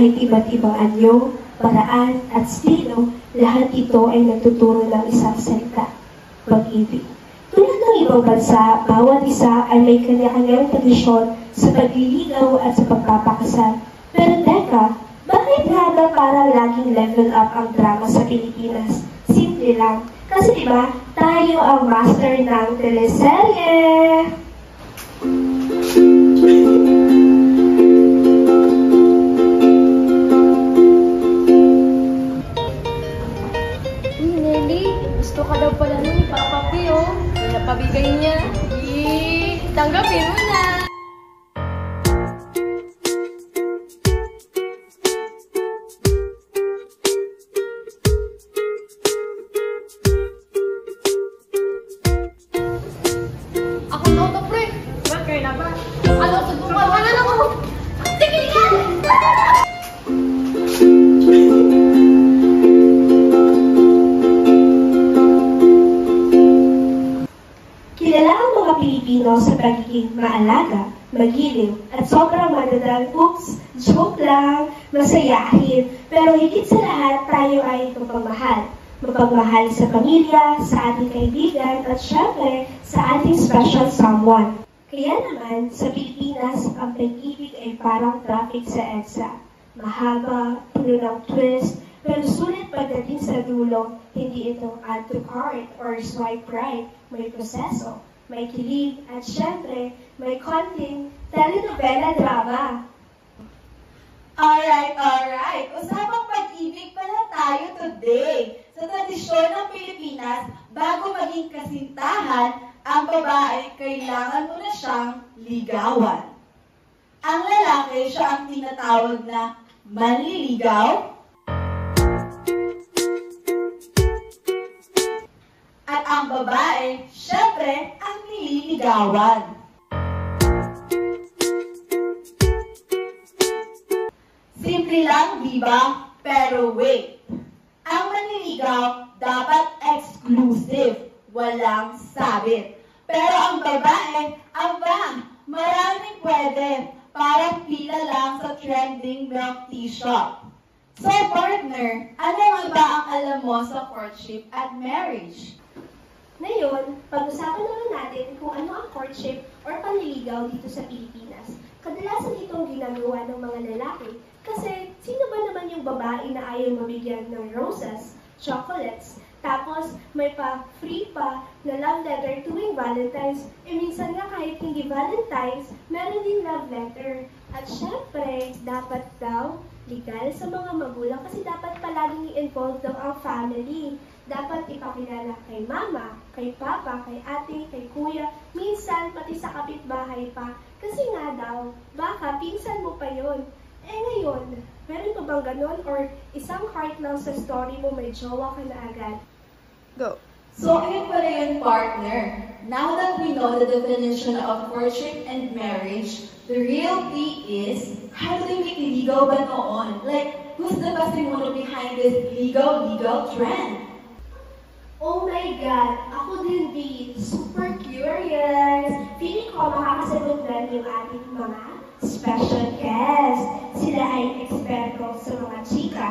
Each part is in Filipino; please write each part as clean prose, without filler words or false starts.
Kahit iba't ibang anyo, paraan at estilo, lahat ito ay nagtuturo ng isang salita, pag-ibig. Tulad ng ibang bansa, bawat isa ay may kanya-kanyang tradisyon sa pagliligaw at sa pagpapakasal. Pero teka, bakit nga ba parang laging level up ang drama sa Pilipinas? Simple lang. Kasi diba, tayo ang master ng teleserye! Nelly, gusto ka daw pala nun ni Papa P, oh. Kaya pabigay niya. Tanggapin mo na! Ako na ito, pre. Ba't kayo na ba? Ano, subukan ka na lang ako. Sige yan! Kilala ang mga Pilipino sa pagiging maalaga, magiliw, at sobrang madadal, oops, joke lang, masayahin. Pero higit sa lahat, tayo ay mapagmahal. Mapagmahal sa pamilya, sa ating kaibigan, at syempre, sa ating special someone. Kaya naman, sa Pilipinas, ang pag-ibig ay parang traffic sa EDSA. Mahaba, puno ng twist, pero sulit pagdating sa dulo, hindi ito add to cart or swipe right. May proseso, may kilig, at syempre, may konting telenovela drama. Alright. Usapang pag-ibig pala tayo today. Sa tradisyon ng Pilipinas, bago maging kasintahan, ang babae kailangan mo na siyang ligawan. Ang lalaki siya ang tinatawag na manliligaw. At ang babae, syempre, ang nililigawan. Simple lang, di ba? Pero wait. Ang manliligaw dapat exclusive, walang sabit. Pero ang babae, aba, maraming pwede. Parang pila lang sa trending milk tea shop. So partner, ano nga ba ang alam mo sa courtship at marriage? Ngayon, pag-usapan naman natin kung ano ang courtship or panliligaw dito sa Pilipinas. Kadalasan itong ginagawa ng mga lalaki kasi sino ba naman yung babae na ayaw mabigyan ng roses, chocolates, tapos may free pa na love letter tuwing Valentine's. Minsan nga kahit hindi Valentine's, meron din love letter. At syempre, dapat daw legal sa mga magulang kasi dapat palaging i-involve daw ang family. Dapat ipakilala kay mama, kay papa, kay ate, kay kuya, minsan pati sa kapitbahay pa. Kasi nga daw, baka pinsan mo pa yon. Ngayon, meron pa bang ganon? Or isang heart lang sa story mo, may jowa ka na agad? Go. So, ayun pala yun, partner. Now that we know the definition of courtship and marriage, the real key is, how do we make ligaw ba noon? Like, who's the pasimuno behind this ligaw trend? Oh my God! Ako din, B. Super curious! Feeling ko makakasagot na yung ating mga special guests. Sila ay eksperto sa mga chika,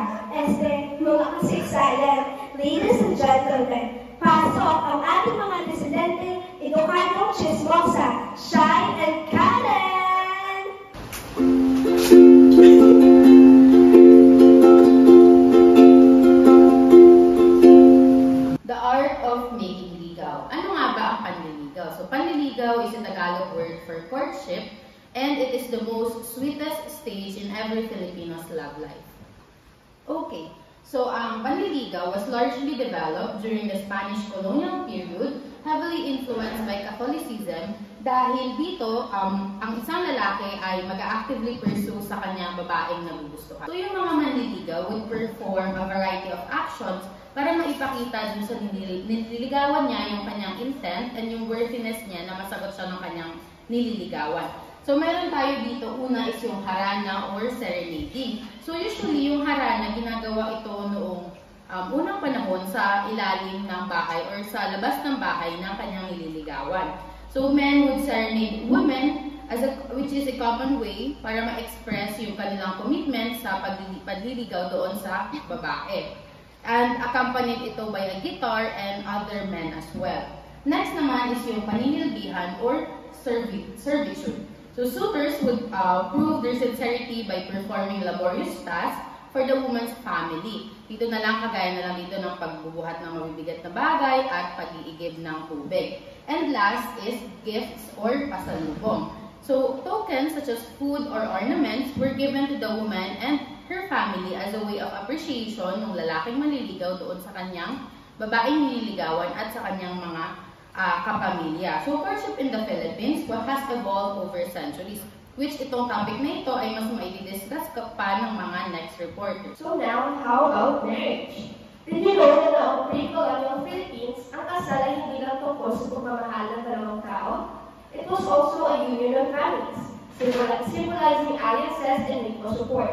mga kasaysayan. Ladies and gentlemen, pasok ang ating mga residente, edukadong chismosa, Shy and Karen! The art of making ligaw. Ano nga ba ang panliligaw? So, panliligaw is a Tagalog word for courtship, and it is the most sweetest stage in every Filipino's love life. Okay, so ang panliligaw was largely developed during the Spanish colonial period, heavily influenced by Catholicism, dahil dito, ang isang lalaki ay mag-actively pursue sa kanyang babaeng nagugustuhan. So, yung mga manliligaw would perform a variety of actions para maipakita dun sa nililigawan niya yung kanyang intent and yung worthiness niya na masagot siya ng kanyang nililigawan. So, meron tayo dito, una is yung harana or serenading. So, usually, yung harana, ginagawa ito noong unang panahon sa ilalim ng bahay or sa labas ng bahay ng kanyang nililigawan. So, men would serenade women which is a common way para ma-express yung kanilang commitment sa pagliligaw doon sa babae. And accompanied ito by a guitar and other men as well. Next naman is yung paninilbihan or servitude. So suitors would prove their sincerity by performing laborious tasks for the woman's family. Dito na lang, kagaya na lang dito ng pagbubuhat ng mabibigat na bagay at pag-iigib ng tubig. And last is gifts or pasalubong. So tokens such as food or ornaments were given to the woman and her family as a way of appreciation ng lalaking manliligaw doon sa kanyang babaeng nililigawan at sa kanyang mga kapamilya. So courtship in the Philippines has evolved over centuries, which itong topic na ito ay mas maidi-discuss pa ng mga next reporters. So now, how about marriage? Did you know na noong pre-colonial Philippines, ang kasal ay hindi lang tungkol sa pagmamahal ng dalawang tao? It was also a union of families, symbolizing alliances and mutual support.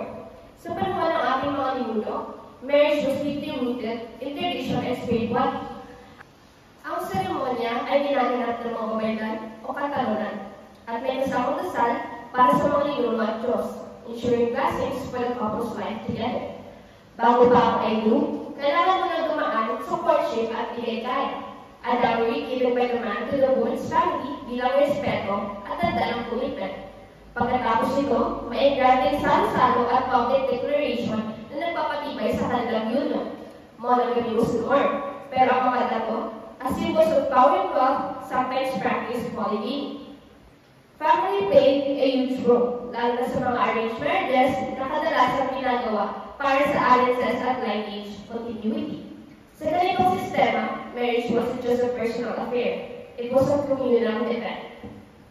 Sa panahon ng ating mga ninuno, marriage was deeply rooted in tradition and spirituality. Ang seremonya ay ginanap ng mga babaylan o katalunan, at may kasamang dasal para sa mga ninuno at Diyos, ensuring blessings for the couple's life together. Bago pa ang IU, kailangan mo na dumaan sa courtship at bigay-kaya. A dowry given by the man to the woman's family bilang respeto at tanda ng commitment. Pagkatapos nito, may granting salo-salo at public declaration na nagpapatibay sa kanilang union. Monogamy was the norm, pero ang mga dato, as symbols of power and wealth, sometimes practiced polygamy. Family played a huge role, lalo na sa mga arranged marriages na kadalasan ginagawa para sa alliances at lineage continuity. Sa ganitong sistema, marriage wasn't just a personal affair. It was a communal event,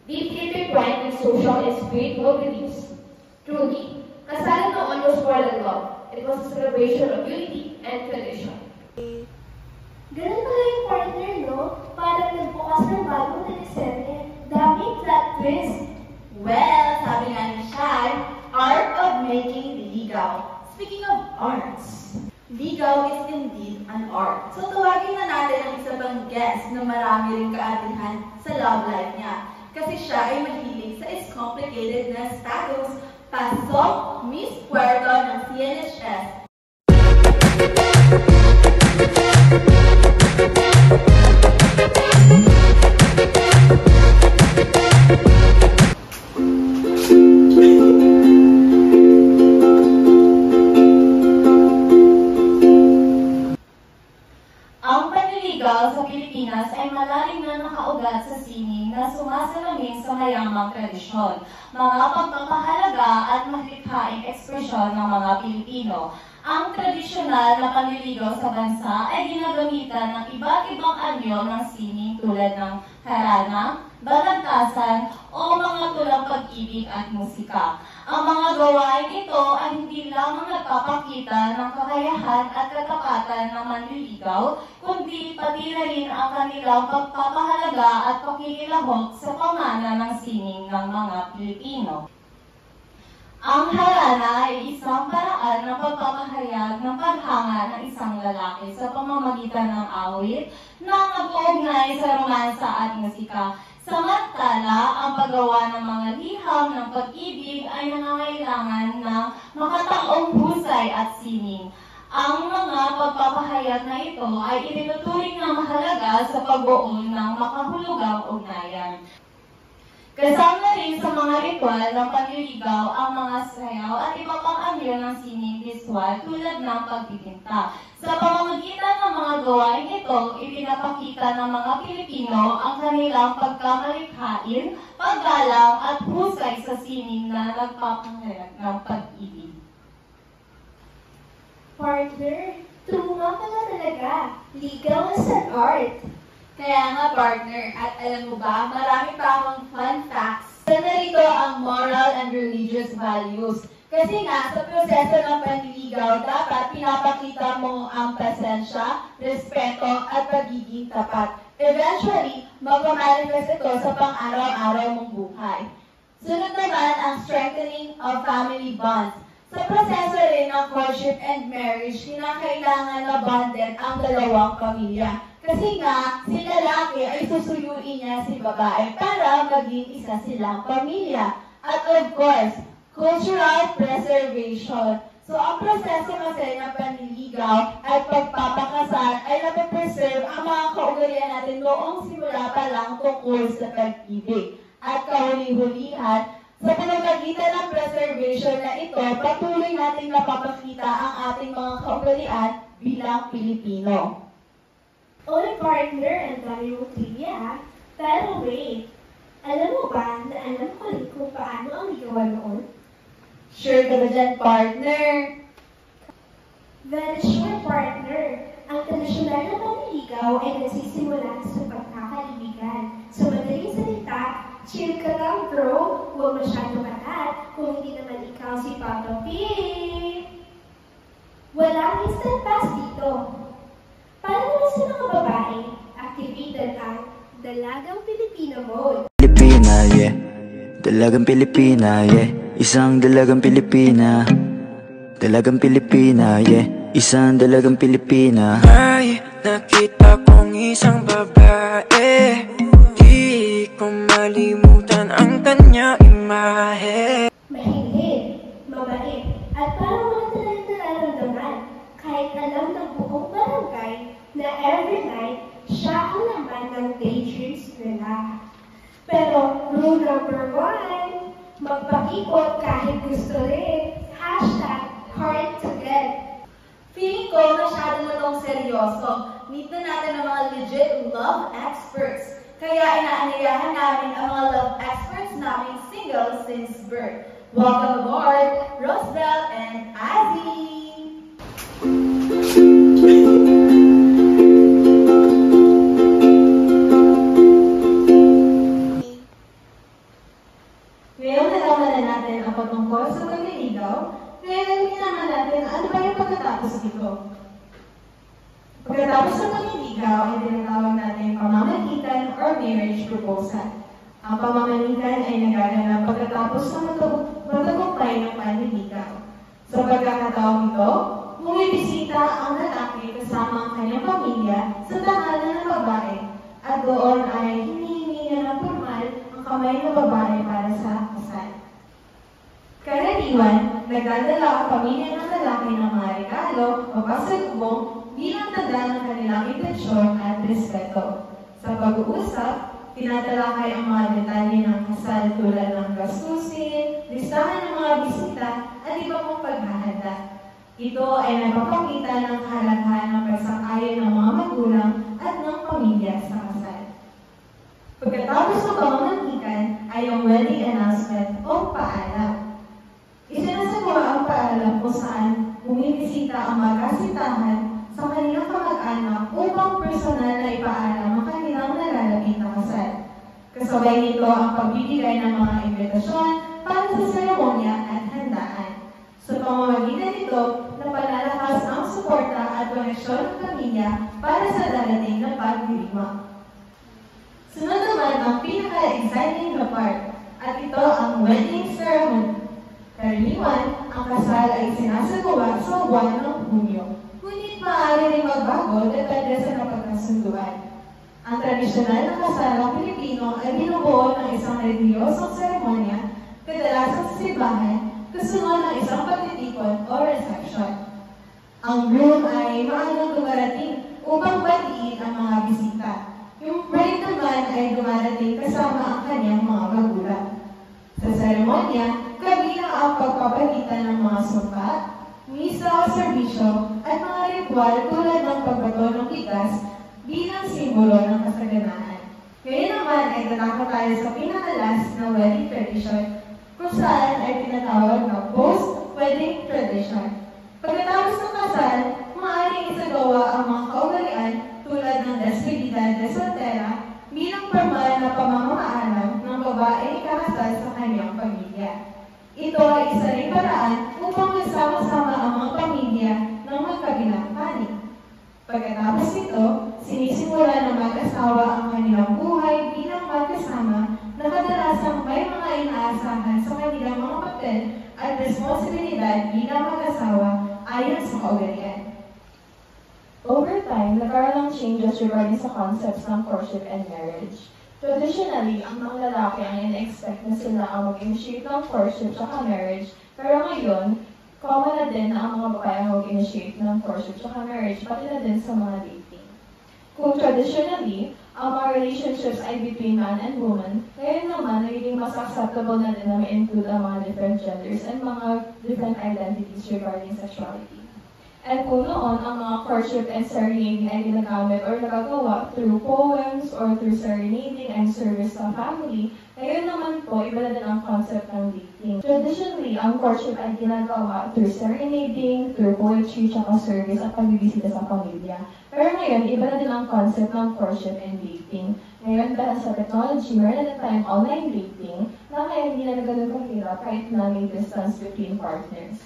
deeply intertwined with social and spiritual beliefs. Truly, kasal noon was more than love. It was a celebration of unity and tradition. Ganun pala yung partner, no? Parang nagbukas ng bagong teleserye. Daming plot twist. Well, sabi nga ni Shai, art of making ligaw. Speaking of arts, ligaw is indeed an art. So tawagin na natin ang isa pang guest na marami rin kaatihan sa love life niya. Kasi siya ay mahilig sa is complicated na status. Pasok, Miss Puerto ng CNHS. Ang panliligaw sa Pilipinas ay malalim na nakaugat sa sining na sumasalamin sa mayamang tradisyon, mga pagpapahalaga at malikhaing ekspresyon ng mga Pilipino. Ang tradisyonal na panliligaw sa bansa ay ginagamitan ng iba't ibang anyo ng sining tulad ng harana, balagtasan, o mga tulang pag-ibig at musika. Ang mga gawain ito ay hindi lamang nagpapakita ng kakayahan at katapatan ng manliligaw, kundi pati na rin ang kanilang pagpapahalaga at pakikilahok sa pamana ng sining ng mga Pilipino. Ang harana ay isang paraan ng pagpapahayag ng paghanga ng isang lalaki sa pamamagitan ng awit na nag-uugnay sa romansa at musika. Samantala, ang paggawa ng mga liham ng pag-ibig ay nangangailangan ng makataong husay at sining. Ang mga pagpapahayag na ito ay itinuturing na mahalaga sa pagbuo ng makahulugang ugnayan. Kasama rin sa mga ritual ng panliligaw ang mga sayaw at iba pang anyo ng sining visual tulad ng pagbibinta. Sa pamamagitan ng mga gawain ito, ipinapakita ng mga Pilipino ang kanilang pagkamalikhain, paggalang at husay sa sining na nagpapahayag ng pag-ibig. Partner, true nga pala talaga. Ligaw is an art. Kaya nga partner, at alam mo ba, marami pa akong fun facts. Narito ang moral and religious values. Kasi nga, sa proseso ng panliligaw, dapat pinapakita mo ang presensya, respeto, at pagiging tapat. Eventually, magmamanifest ito sa pang-araw-araw mong buhay. Sunod naman ang strengthening of family bonds. Sa proseso rin ng courtship and marriage, kinakailangan na bonded ang dalawang pamilya. Kasi nga, si lalaki ay susuyuin niya si babae para maging isa silang pamilya. At of course, cultural preservation. So, ang proseso kasi ng panliligaw at pagpapakasal ay napapreserve ang mga kaugalian natin noong simula pa lang tungkol sa pag-ibig. At kahuli-hulihan, sa pamamagitan ng preservation na ito, patuloy natin napapakita ang ating mga kaugalian bilang Pilipino. Oy, partner, ang dami mong trivia ha. Pero wait, alam mo ba na alam ko rin kung paano ang ligawan noon? Sure ka ba dyan, partner? Very sure, partner. Ang tradisyonal na panliligaw ay nagsisimula sa pagkakaibigan. Sa madaling salita, chill ka lang bro, huwag masyado katat kung hindi naman ikaw si Papa P. Walang instant pass dito. Para naman sa mga babae, activated ang Dalagang Pilipino mode. Pilipina, yeah. Dalagang Pilipina, yeah. Isang dalagang Pilipina. Dalagang Pilipina, yeah. Isang dalagang Pilipina. May nakita kong isang babae, di ko malimutan ang kanya imahe. Mahinhin, mabait, at parang wala talagang nararamdaman. Kahit alam ng buong barangay na every night, siya ang laman ng daydreams nila. Pero rule number 1, magpakipot kahit gusto rin. #hard to get. Feeling ko masyado na itong seryoso. Meet na natin ang mga legit love experts. Kaya inaanyayahan namin ang mga love experts namin single since birth. Welcome aboard, Rosebel and Azzy! Ngayon nalaman na natin ang patungkol sa pagliligaw. Ngayon naman natin ano ba yung pagkatapos dito. Pagkatapos ng pagliligaw ay tinatawag natin pamamanikan or marriage proposal. Ang pamamanikan ay nagaganap pagkatapos ng matagumpay ng panliligaw. Sa pagkakataong ito, bumibisita ang lalaki kasama ang kanyang pamilya sa tahanan ng babae at doon ay hinihingi niya ng formal ang kamay ng babae para sa kasal. Karaniwan, nagdadala ang pamilya ng lalaki ng mga regalo o pasalubong bilang tanda ng kanilang intensyon at respeto. Sa pag-uusap, tinatalakay ang mga detalye ng kasal tulad ng gastusin, listahan ng mga bisita at iba pang paghahanda. Ito ay nagpapakita ng kahalagahan ng pagsang-ayon ng mga magulang at ng pamilya sa kasal. Pagkatapos ng pamamanikan ay ang wedding announcement o paalam. Isinasagawa ang paalam kung saan bumibisita ang magkasitahan sa kanilang kamag-anak upang personal na ipaalam ang kanilang nalalapit na kasal. Kasabay nito ang pagbibigay ng mga imbitasyon para sa seremonya at handaan. Sa pamamagitan nito, napalalakas ang suporta at koneksyon ng pamilya para sa darating na pagdiriwang. Sunod naman ang pinaka-exciting na part, at ito ang wedding ceremony. Karaniwan, ang kasal ay sinasagawa sa buwan ng Hunyo. Ngunit maaari rin magbago depende sa napagkasunduan. Ang tradisyonal na kasal ng Pilipino ay binubuo ng isang reliyosong seremonya, kadalasan sa simbahan, kasunod ng isang pagtitipon o reception. Ang groom ay maagang dumarating upang batiin ang mga bisita. Yung bride naman ay dumarating kasama ang kanyang mga magulang. Sa seremonya, kabilang ang pagpapalitan ng mga sumpa, misa o serbisyo, at mga ritual tulad ng pagbato ng bigas bilang simbolo ng kasaganahan. Ngayon naman ay tatako tayo sa pinakalas na wedding tradition, kung saan ay tinatawag na post-wedding tradition. Pagkatapos ng kasal, maaaring isagawa ang mga kaugalian tulad ng despedida de soltera bilang formal na pamamaalam ng babae ikakasal sa kanyang pamilya. Ito ay isa ring paraan upang magsama-sama ang mga pamilya ng magkabilang panig. Pagkatapos nito, sinisimula ng mag-asawa ang kanilang buhay bilang magkasama na kadalasang may mga inaasahan sa kanilang mga papel at responsibilidad bilang mag-asawa ayon sa kaugalian. Over time, nagkaroon ng changes regarding sa concepts ng courtship and marriage. Traditionally, ang mga lalaki ang in-expect na sila ang mag-initiate ng courtship at marriage, pero ngayon, common na din na ang mga babae ang mag-initiate ng courtship at marriage, pati na din sa mga dating. Kung traditionally, ang mga relationships ay between man and woman, ngayon naman, nagiging mas acceptable na din na ma-include ang mga different genders and mga different identities regarding sexuality. And kung noon, ang mga courtship and serenading ay ginagamit or nagagawa through poems or through serenading and service sa family, ngayon naman po, iba na din ang concept ng dating. Traditionally, ang courtship ay ginagawa through serenading, through poetry, tsaka service at pagbibisita sa pamilya. Pero ngayon, iba na din ang concept ng courtship and dating. Ngayon, dahil sa technology, meron na din tayong online dating na ngayon hindi na ganun kahirap kahit na may distance between partners.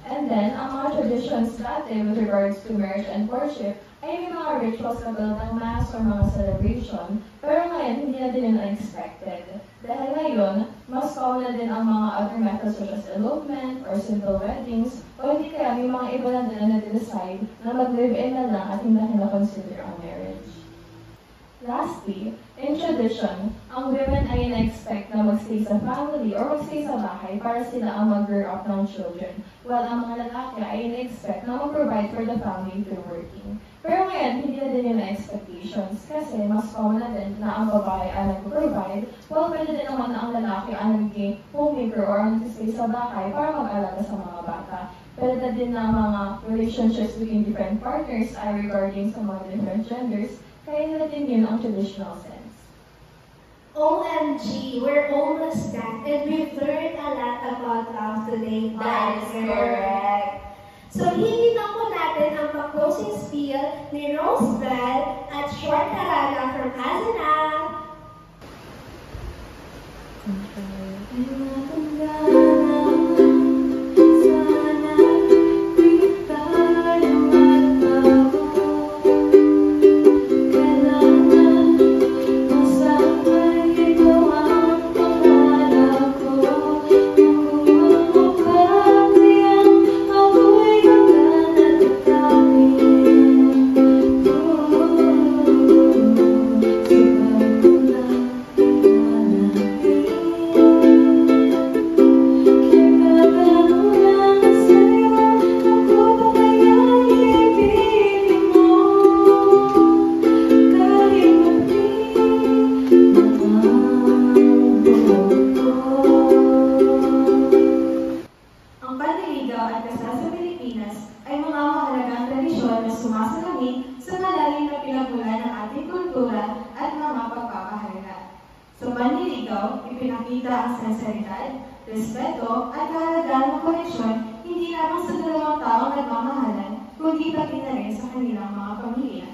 And then, ang mga traditions dati with regards to marriage and courtship ay may mga rituals katulad ng mass or mga celebration, pero ngayon hindi na din yun unexpected. Dahil ngayon, mas common na din ang mga other methods such as elopement or simple weddings, o hindi kaya may mga iba na din na decide na mag-live-in na lang at hindi na consider ang marriage. Lastly, in tradition, ang women ay na-expect na magstay sa family or magstay sa bahay para sila ang mag-grow up ng children, while ang mga lalaki ay na-expect na mag-provide for the family through working. Pero ngayon, hindi na din yung expectations kasi mas common na din na ang babae ay nag-provide, while pwede din naman na ang lalaki ay naging homemaker or ang nag-stay sa bahay para mag-alaga sa mga bata. Pwede na din na mga relationships between different partners ay regarding sa mga different genders, kaya nila din yun ang traditional sense. OMG, we're almost done and we've learned a lot about love today. That is correct. So, hingin na po natin ang pag-closing spiel ni Rose Bell at short halaga from Azanab. Ipinakita ang sinseridad, respeto, at kahalagaan ng koneksyon hindi lamang sa dalawang taong nagmamahalan, kundi pati na rin sa kanilang mga pamilya.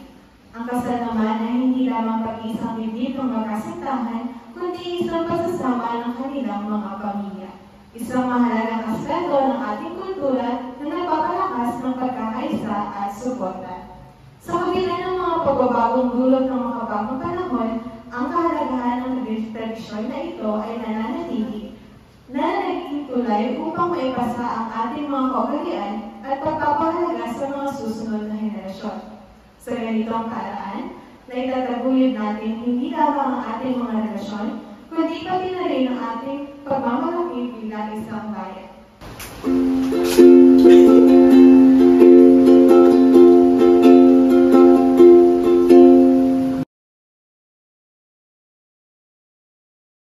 Ang kasal naman ay hindi lamang pag-iisang bibig ng magkasintahan, kundi isang pagsasama ng kanilang mga pamilya. Isang mahalagang aspeto ng ating kultura na nagpapalakas ng pagkakaisa at suporta. Sa kabila ng mga pagbabagong dulot ng mga bagong panahon, ang kahalagahan ng tradisyon na ito ay nananatili na naging tulay upang maipasa ang ating mga kaugalian at pagpapahalaga sa mga susunod na henerasyon. Sa ganitong paraan, naitataguyod natin hindi lamang ang ating mga relasyon, kundi pati na rin ang ating pagmamalaki bilang isang bayan.